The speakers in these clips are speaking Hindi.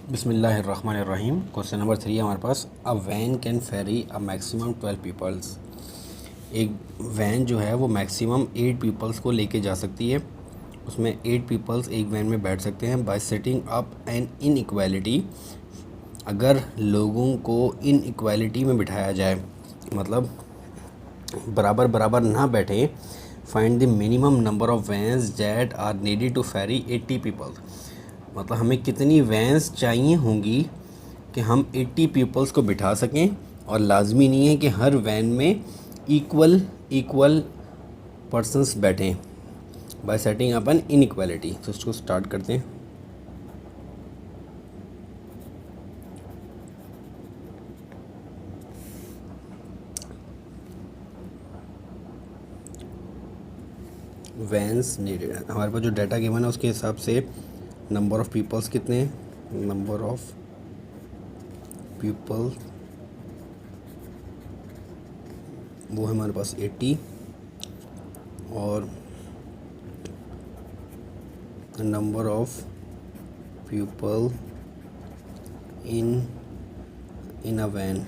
बिस्मिल्लाहिर्रहमानिर्रहीम। क्वेश्चन नंबर 3 हमारे पास, a van can ferry a maximum 12 peoples. एक वैन जो है वो मैक्सिमम 8 पीपल्स को लेके जा सकती है। उसमें 8 पीपल्स एक वैन में बैठ सकते हैं bye setting up an inequality. अगर लोगों को इनइक्वालिटी में बिठाया जाए, मतलब बराबर बराबर ना बैठे, find the minimum number of vans that are needed to ferry 80 peoples. मतलब हमें कितनी वैन्स चाहिए होंगी कि हम 80 पीपल्स को बिठा सकें, और लाजमी नहीं है कि हर वैन में इक्वल इक्वल पर्सनस बैठें bye setting up an inequality. तो इसको स्टार्ट करते हैं। वैन्स नीडेड, हमारे पास जो डाटा गिवन है उसके हिसाब से नंबर ऑफ़ पीपल्स कितने हैं। नंबर ऑफ़ पीपल वो है हमारे पास 80, और number of people in a van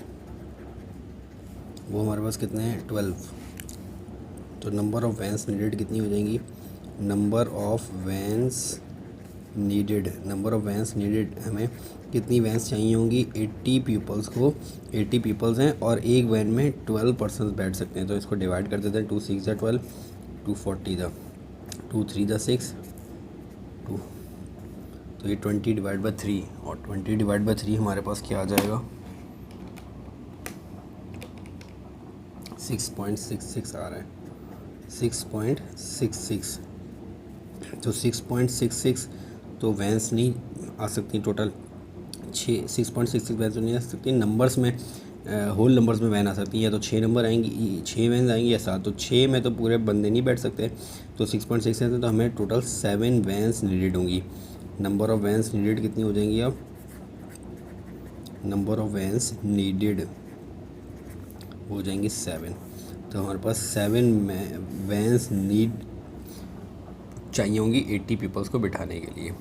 वो हमारे पास कितने हैं 12। तो नंबर ऑफ़ वैन्स नीडेड कितनी हो जाएंगी। नंबर ऑफ़ वैन्स नीडेड हमें कितनी वैन्स चाहिए होंगी 80 पीपल्स को। 80 पीपल्स हैं और एक वैन में 12 पर्सन बैठ सकते हैं। तो इसको डिवाइड कर देते हैं। 2 6 12, 240 2 3 6 2। तो ये 20 डिवाइड बाई 3, और 20 डिवाइड बाई 3 हमारे पास क्या आ जाएगा 6.66 आ रहा है। 6.66, तो 6.66 तो वैन्स नहीं आ सकती टोटल। 6.66 वैन तो नहीं आ सकती। नंबर्स में होल नंबर्स में वैन आ सकती है, या तो 6 नंबर आएंगी, 6 वैन आएंगी, या 7। तो 6 में तो पूरे बंदे नहीं बैठ सकते। तो 6.66 है तो हमें टोटल 7 वैन्स नीडेड होंगी। नंबर ऑफ़ वैन्स नीडेड कितनी हो जाएंगी अब। नंबर ऑफ़ वैन्स नीडेड हो जाएंगी 7। तो हमारे पास 7 वैन्स नीड चाहिए होंगी 80 पीपल्स को बिठाने के लिए।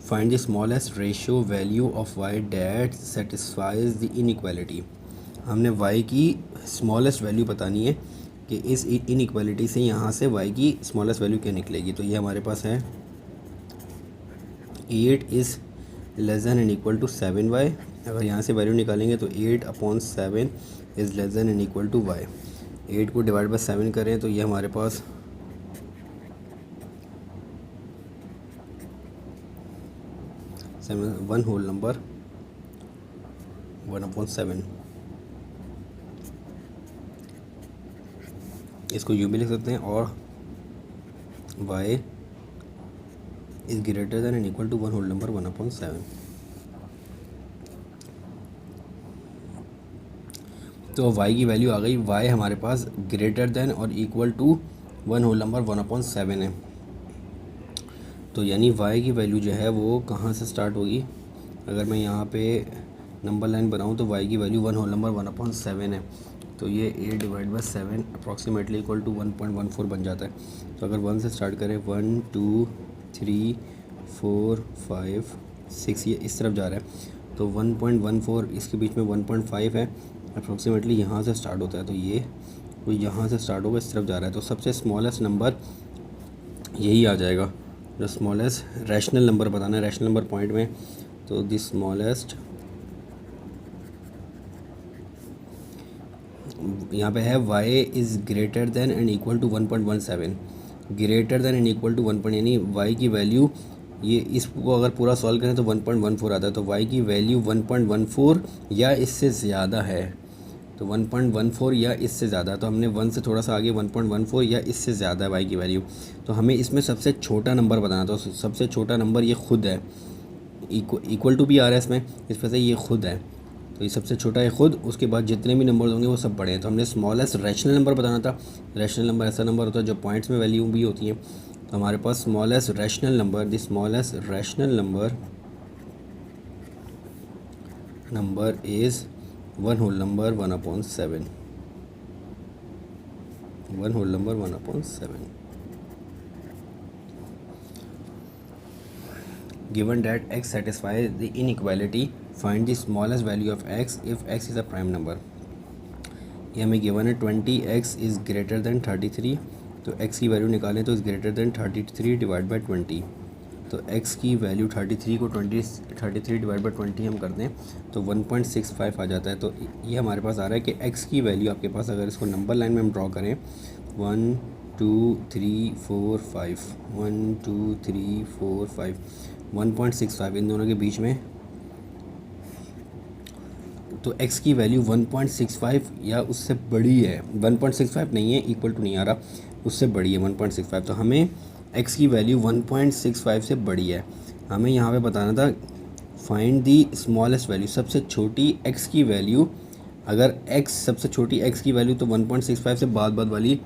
Find the smallest ratio value of Y that satisfies the inequality. हमने वाई की स्मॉलेस्ट वैल्यू बतानी है कि इस इनइक्वालिटी से यहाँ से वाई की स्मॉलेस्ट वैल्यू क्या निकलेगी। तो ये हमारे पास है 8 is less than and equal to 7y। अगर यहाँ से वैल्यू निकालेंगे तो 8/7 is less than and equal to y। 8 को डिवाइड बाई 7 करें तो ये हमारे पास 1 होल नंबर 1/7। इसको यूँ भी लिख सकते हैं, और y is greater than and equal to 1 whole number 1/7। तो y की वैल्यू आ गई। y हमारे पास ग्रेटर दैन और इक्वल टू 1 होल नंबर 1/7 है। तो यानी y की वैल्यू जो है वो कहाँ से स्टार्ट होगी। अगर मैं यहाँ पे नंबर लाइन बनाऊँ तो y की वैल्यू 1 होल नंबर 1/7 है। तो ये 8 divide by 7 approximately equal to 1.14 बन जाता है। तो अगर 1 से स्टार्ट करें 1 2 3 4 5 6, ये इस तरफ जा रहा है। तो 1.14 इसके बीच में 1.5 है, अप्रॉक्सीमेटली यहाँ से स्टार्ट होता है। तो ये वो यहाँ से स्टार्ट होगा, इस तरफ जा रहा है। तो सबसे स्मॉलेस्ट नंबर यही आ जाएगा। जो स्मॉलेस्ट रैशनल नंबर बताना है, रैशनल नंबर पॉइंट में, तो द स्मॉलेस्ट यहाँ पे है y is greater than and equal to 1.17। Greater than and equal to 1 यानी y की वैल्यू, ये इसको अगर पूरा सॉल्व करें तो 1.14 आता है। तो y की वैल्यू 1.14 या इससे ज़्यादा है। तो 1.14 या इससे ज़्यादा, तो हमने 1 से थोड़ा सा आगे 1.14 या इससे ज़्यादा है y की वैल्यू। तो हमें इसमें सबसे छोटा नंबर बताना। तो सबसे छोटा नंबर ये खुद है, इक्वल टू भी आ रहा है इसमें, इस वजह से ये खुद है। तो ये सबसे छोटा है खुद, उसके बाद जितने भी नंबर होंगे वो सब बड़े हैं। तो हमने स्मॉलेस्ट रैशनल नंबर बताना था। रैशनल नंबर ऐसा नंबर होता है जो पॉइंट्स में वैल्यू भी होती है। तो हमारे पास smallest rational number, the smallest rational number is 1 whole number 1/7। 1 whole number 1/7। Given that x satisfy the inequality find the smallest value of x if x is a prime number. ये हमें गिवन है 20x इज़ ग्रेटर दैन 33, तो x की वैल्यू निकालें तो is greater then 33 divide by 20। तो x की वैल्यू 33 को 33 डिवाइड बाई 20 हम करते हैं तो 1.65 आ जाता है। तो ये हमारे पास आ रहा है कि x की वैल्यू आपके पास, अगर इसको नंबर लाइन में हम ड्रॉ करें 1 2 3 4 5 1 2 3 4 5 1.65 इन दोनों के बीच में, तो x की वैल्यू 1.65 या उससे बड़ी है। 1.65 नहीं है, इक्वल टू नहीं आ रहा, उससे बड़ी है 1.65। तो हमें x की वैल्यू 1.65 से बड़ी है। हमें यहाँ पे बताना था फाइंड दी स्मॉलेस्ट वैल्यू, सबसे छोटी x की वैल्यू। अगर x सबसे छोटी x की वैल्यू तो 1.65 से बाद वाली,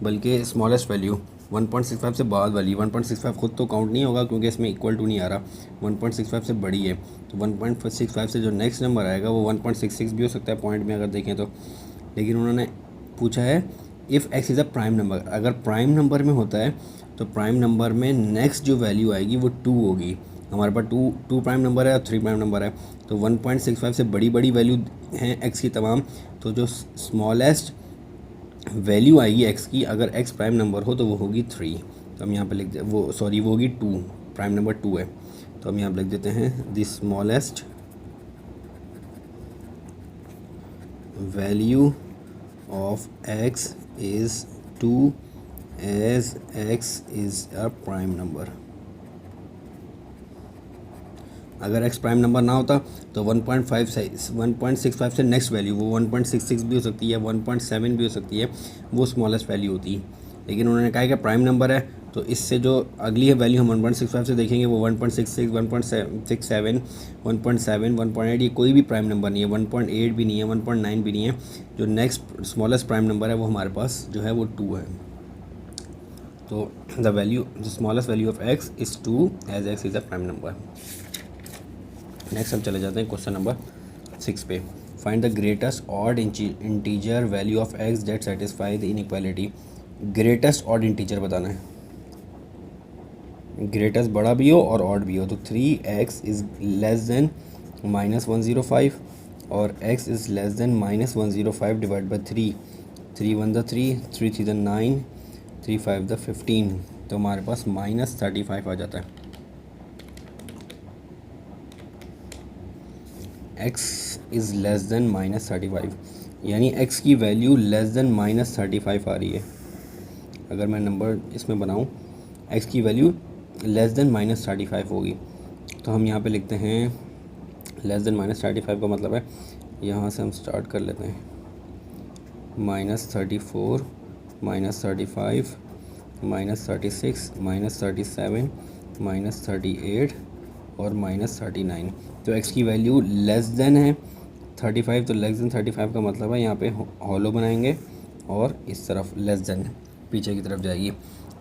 बल्कि स्मॉलेस्ट वैल्यू 1.65 से बाद वाली। 1.65 खुद तो काउंट नहीं होगा क्योंकि इसमें इक्वल टू नहीं आ रहा, 1.65 से बड़ी है। तो 1.65 से जो नेक्स्ट नंबर आएगा वो 1.66 भी हो सकता है पॉइंट में अगर देखें तो। लेकिन उन्होंने पूछा है if x is a prime number, अगर प्राइम नंबर में होता है तो प्राइम नंबर में नेक्स्ट जो वैल्यू आएगी वो 2 होगी। हमारे पास टू प्राइम नंबर है और 3 प्राइम नंबर है, तो 1.65 से बड़ी वैल्यू हैं एक्स की तमाम। तो जो स्मॉलेस्ट वैल्यू आएगी एक्स की, अगर एक्स प्राइम नंबर हो तो वो होगी 3। तो हम यहाँ पे लिख दे वो होगी 2, प्राइम नंबर 2 है। तो हम यहाँ पे लिख देते हैं the smallest value of x is 2 as x is a prime number. अगर x प्राइम नंबर ना होता तो 1.65 से नेक्स्ट वैल्यू वो 1.66 भी हो सकती है, 1.7 भी हो सकती है, वो स्मॉलेस्ट वैल्यू होती है। लेकिन उन्होंने कहा कि प्राइम नंबर है तो इससे जो अगली है वैल्यू हम 1.65 से देखेंगे वो 1.66, 1.67, 1.7, 1.8, ये कोई भी प्राइम नंबर नहीं है, 1.8 भी नहीं है, 1.9 भी नहीं है। जो नेक्स्ट स्मॉलेस्ट प्राइम नंबर है वो हमारे पास जो है वो 2 है। तो the smallest value of x is 2 as x is a prime number. Next हम चले जाते हैं क्वेश्चन नंबर 6 पे। Find the greatest odd integer value of x that satisfy the inequality. Greatest odd integer बताना है, ग्रेटेस्ट बड़ा भी हो और ऑड भी हो। तो 3x इज़ लेस देन -105 और x is less then -105 divide by 3। 3 1 the 3, 3 3 the 9, 3 5 the 15। तो हमारे पास -35 आ जाता है। x इज़ लेस देन -35, यानी x की वैल्यू लेस देन -35 आ रही है। अगर मैं नंबर इसमें बनाऊं x की वैल्यू लेस देन -35 होगी, तो हम यहाँ पे लिखते हैं लेस देन -35 का मतलब है, यहाँ से हम स्टार्ट कर लेते हैं -34, -35, -36, -37, -38 और -39। तो x की वैल्यू लेस देन है 35, तो लेस देन 35 का मतलब है यहाँ पे हॉलो बनाएंगे और इस तरफ लेस देन पीछे की तरफ जाएगी।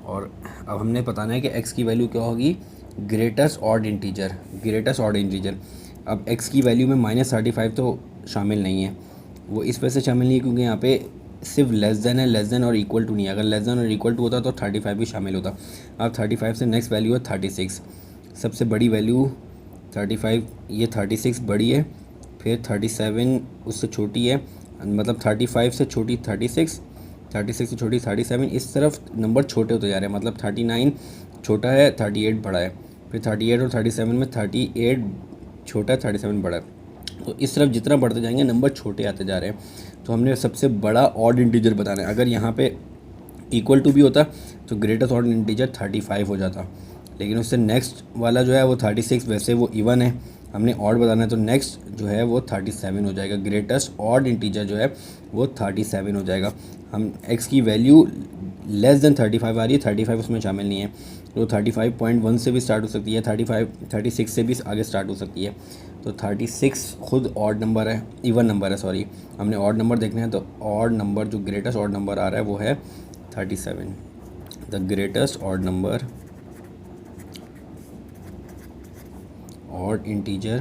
और अब हमने बताना है कि x की वैल्यू क्या होगी, greatest odd integer, greatest odd integer. अब x की वैल्यू में -35 तो शामिल नहीं है, वो इस वजह से शामिल नहीं है क्योंकि यहाँ पे सिर्फ लेस देन है, लेस देन और इक्वल टू नहीं है। अगर लेस देन और इक्वल टू होता तो 35 भी शामिल होता। अब 35 से नेक्स्ट वैल्यू है 36, सबसे बड़ी वैल्यू 35, ये 36 बड़ी है, फिर 37 उससे छोटी है, मतलब 35 से छोटी 36, 36 से छोटी 37, इस तरफ नंबर छोटे होते जा रहे हैं, मतलब 39 छोटा है, 38 बड़ा है, फिर 38 और 37 में 38 छोटा है, 37 बड़ा है। तो इस तरफ जितना बढ़ते जाएंगे नंबर छोटे आते जा रहे हैं। तो हमने सबसे बड़ा ऑड इंटीजर बताना है। अगर यहाँ पे इक्वल टू भी होता तो ग्रेटेस्ट ऑड इंटीजर 35 हो जाता, लेकिन उससे नेक्स्ट वाला जो है वो 36, वैसे वो इवन है, हमने ऑड बताना है तो नेक्स्ट जो है वो 37 हो जाएगा। ग्रेटेस्ट ऑड इंटीजर जो है वो 37 हो जाएगा। हम x की वैल्यू लेस देन 35 आ रही है, 35 उसमें शामिल नहीं है, तो 35.1 से भी स्टार्ट हो सकती है, 36 से भी आगे स्टार्ट हो सकती है। तो 36 खुद ऑड नंबर है, इवन नंबर है सॉरी, हमने ऑड नंबर देखना है। तो ऑड नंबर जो ग्रेटेस्ट ऑड नंबर आ रहा है वो है 37। The greatest odd number odd integer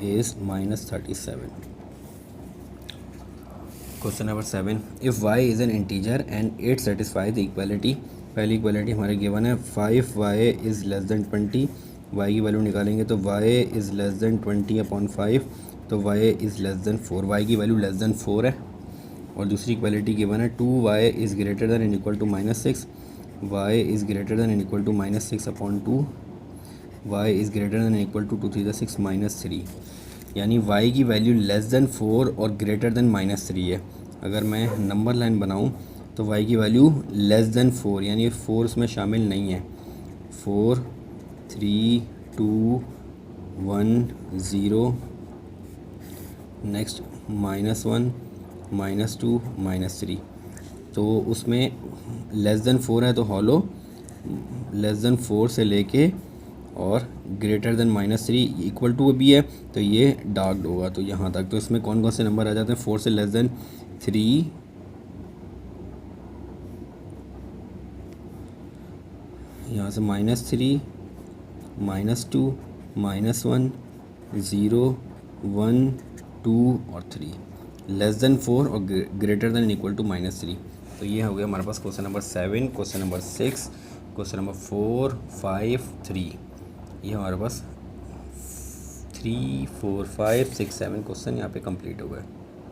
is -37. Question number 7. If y is an integer and it satisfies the equality, पहली इक्वालिटी हमारे गिवन है 5y is less than 20, y की वैल्यू निकालेंगे तो y इज़ लेस देन 20/5, तो y is less than 4, y की वैल्यू लेस देन 4 है। और दूसरी इक्वालिटी गिवन है 2y is greater than and equal to -6, y is greater than and equal to -6/2, y is greater than and equal to 2 3 6 -3, यानी y की वैल्यू लेस देन 4 और ग्रेटर देन -3 है। अगर मैं नंबर लाइन बनाऊं तो y की वैल्यू लेस देन 4 यानी 4 इसमें शामिल नहीं है। 4 3 2 1 0, नेक्स्ट -1 -2 -3, तो उसमें लेस देन 4 है तो हॉलो, लेस देन 4 से लेके और ग्रेटर देन -3 इक्वल टू भी है तो ये डार्क होगा, तो यहाँ तक। तो इसमें कौन कौन से नंबर आ जाते हैं? 4 से लेस देन 3, यहाँ से -3 -2 -1 0 1 2 और 3, लेस देन 4 और ग्रेटर देन इक्वल टू -3। तो ये हो गया हमारे पास question number 7, question number 6, question number 4 5 3, ये हमारे पास 3 4 5 6 7 क्वेश्चन यहाँ पे कंप्लीट हो गए।